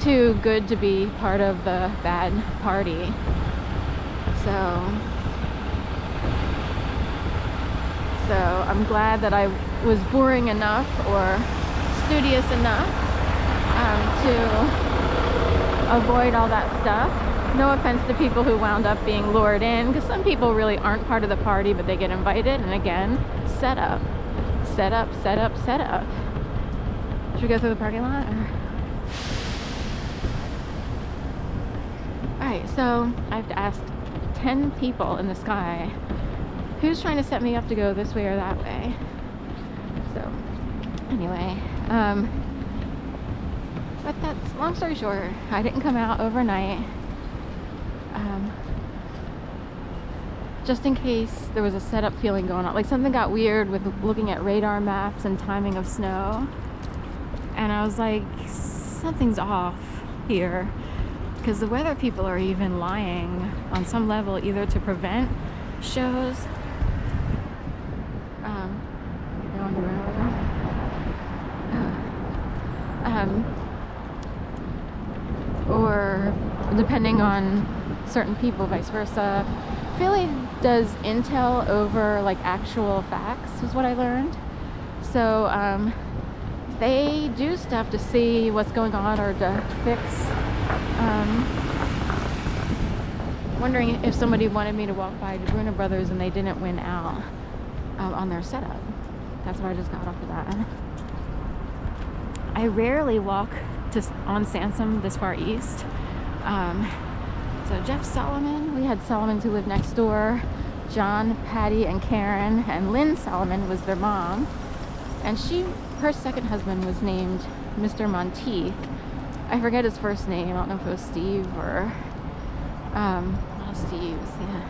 too good to be part of the bad party. So I'm glad that I was boring enough or studious enough to avoid all that stuff. No offense to people who wound up being lured in, because some people really aren't part of the party, but they get invited. And again, set up. Should we go through the parking lot? Alright, so I've asked 10 people in the sky who's trying to set me up to go this way or that way. So anyway, but that's, long story short, I didn't come out overnight. Just in case there was a setup feeling going on. Like something got weird with looking at radar maps and timing of snow. And I was like, something's off here. Because the weather people are even lying on some level, either to prevent shows. Or depending on certain people, vice versa. Philly does intel over like actual facts, is what I learned. So they do stuff to see what's going on or to fix. Wondering if somebody wanted me to walk by DeBruno Brothers and they didn't win out on their setup. That's what I just got off of that. I rarely walk on Sansom this far east. So Jeff Solomon, we had Solomons who lived next door. John, Patty, and Karen, and Lynn Solomon was their mom. And her second husband was named Mr. Monteith. I forget his first name. I don't know if it was Steve or Steve's, yeah.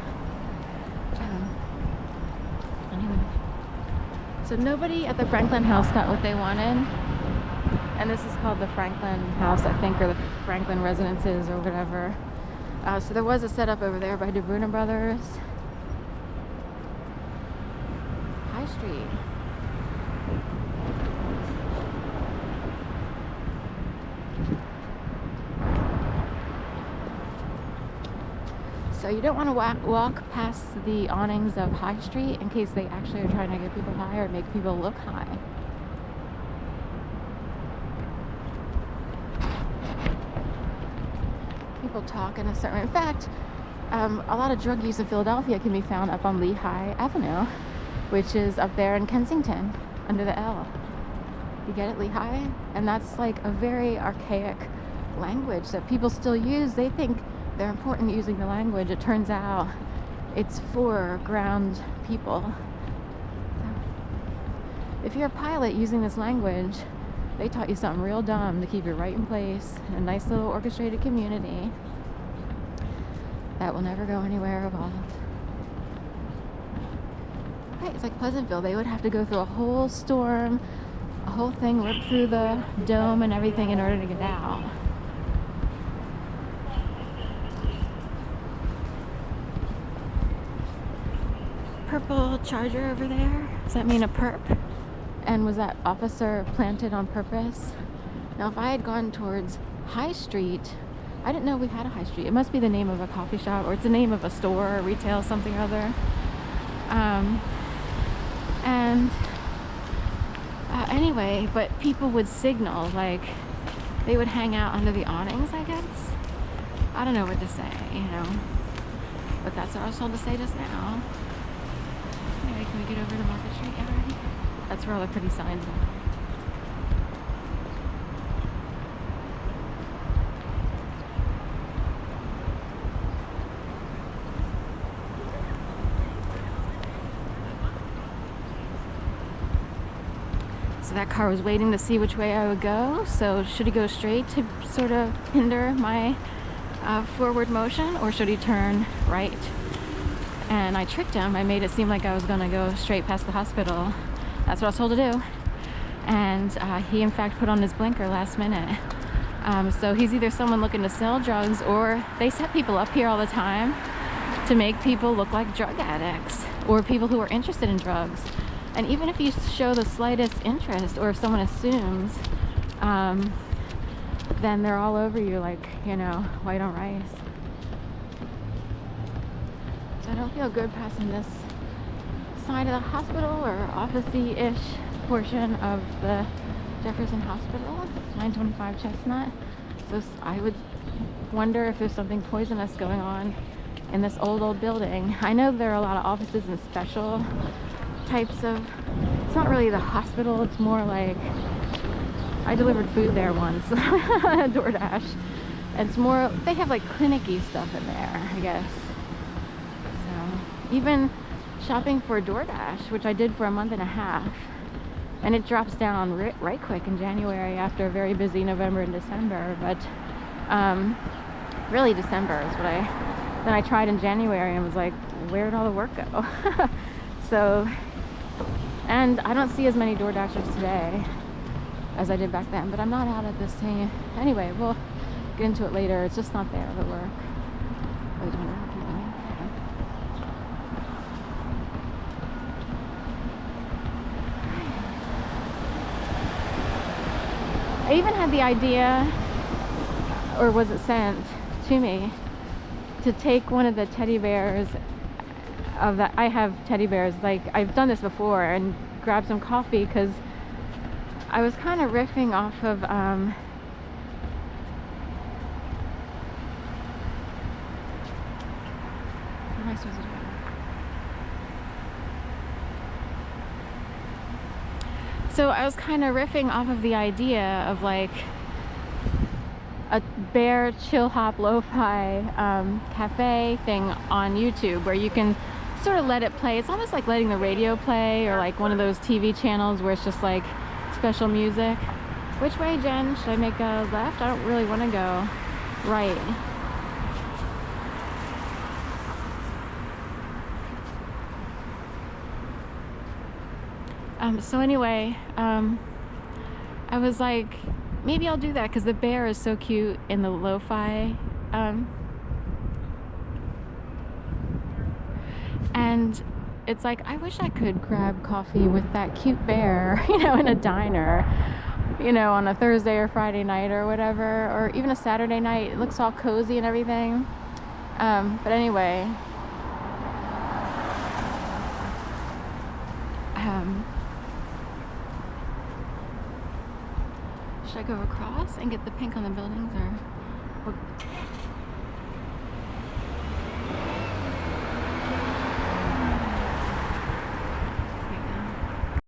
Anyway. So nobody at the Franklin house got what they wanted. And this is called the Franklin house, I think, or the Franklin residences or whatever. So there was a setup over there by DeBruno Brothers. High Street. So you don't want to walk past the awnings of High Street in case they actually are trying to get people high or make people look high. People talk in a certain... In fact, a lot of drug use in Philadelphia can be found up on Lehigh Avenue, which is up there in Kensington, under the L. You get it, Lehigh? And that's like a very archaic language that people still use. They think they're important using the language. It turns out it's for ground people. So if you're a pilot using this language, they taught you something real dumb to keep you right in place in a nice little orchestrated community that will never go anywhere evolved. Right, it's like Pleasantville. They would have to go through a whole storm, a whole thing, rip through the dome and everything in order to get out. Purple Charger over there. Does that mean a perp? And was that officer planted on purpose? Now, if I had gone towards High Street, I didn't know we had a High Street. It must be the name of a coffee shop, or it's the name of a store or retail, something or other. Anyway, but people would signal, like, they would hang out under the awnings, I guess. I don't know what to say, you know. But that's what I was told to say just now. Anyway, can we get over to Market Street already? That's where all the pretty signs are. So that car was waiting to see which way I would go. So should he go straight to sort of hinder my forward motion, or should he turn right? And I tricked him. I made it seem like I was going to go straight past the hospital. That's what I was told to do. And he in fact put on his blinker last minute. So he's either someone looking to sell drugs, or they set people up here all the time to make people look like drug addicts or people who are interested in drugs. And even if you show the slightest interest, or if someone assumes then they're all over you like, you know, white on rice. So I don't feel good passing this side of the hospital or office-y-ish portion of the Jefferson Hospital, 925 Chestnut. So I would wonder if there's something poisonous going on in this old building. I know there are a lot of offices and special types of, it's not really the hospital, it's more like, I delivered food there once, DoorDash. And it's more, they have like clinic-y stuff in there, I guess. So even shopping for DoorDash, which I did for a month and a half, and it drops down right quick in January after a very busy November and December, but really December is what then I tried in January and was like, where'd all the work go? So, and I don't see as many DoorDashers today as I did back then, but I'm not out at the same, anyway, we'll get into it later. It's just not there, the work. Wait a minute. I even had the idea, or was it sent to me, to take one of the teddy bears of that. I have teddy bears, like I've done this before, and grab some coffee, because I was kind of riffing off of what am I supposed to do? So I was kind of riffing off of the idea of like a bear chill hop lo-fi cafe thing on YouTube, where you can sort of let it play. It's almost like letting the radio play, or like one of those TV channels where it's just like special music. Which way, Jen? Should I make a left? I don't really want to go right. So anyway, I was like, maybe I'll do that, because the bear is so cute in the lo-fi. And it's like, I wish I could grab coffee with that cute bear, you know, in a diner, you know, on a Thursday or Friday night or whatever, or even a Saturday night. It looks all cozy and everything. But anyway, should I go across and get the pink on the buildings, or